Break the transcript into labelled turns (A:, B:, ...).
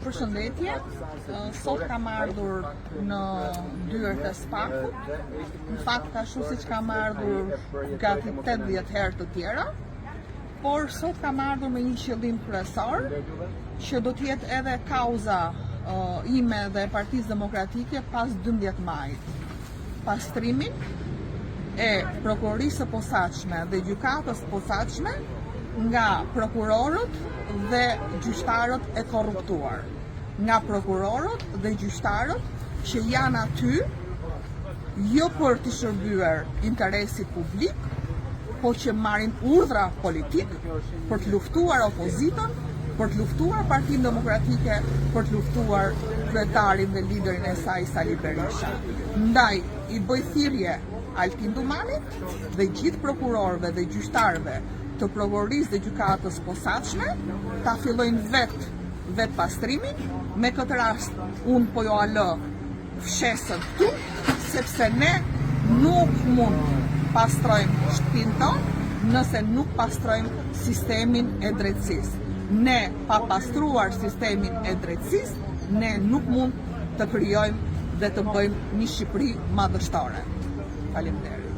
A: Përshëndetje, sot kam ardhur në dyert e SPAK-ut. Në fakt ashtu siç kam ardhur gati 80 herë të tjera, por sot kam ardhur me një qëllim kryesor, që do të jetë edhe kauza ime dhe e Partisë Demokratike pas 12 majit. Pastrimin e prokurorisë së posaçme dhe gjykatës së posaçme nga prokurorët dhe gjyqtarët e korruptuar, nga prokurorët dhe gjyqtarët që janë aty jo për të shërbyer interesit publik, po që marrin urdhra politik për të luftuar opozitën, për të luftuar Partinë Demokratike, për të luftuar kryetarin dhe liderin e saj Sali Berisha. Ndaj i bëj thirrje Altin Dumanit dhe gjithë prokurorëve dhe gjyqtarëve të prokurorisë dhe gjykatës posaçme ta fillojnë vet pastrimin. Me këtë rast unë po jo alë fshesën këtu, sepse ne nuk mund pastrojmë shtëpinë tonë nëse nuk pastrojmë sistemin e drejtësisë. Ne pa pastruar sistemin e drejtësisë, ne nuk mund të krijojmë dhe të bëjmë një Shqipëri madhështore. Faleminderit.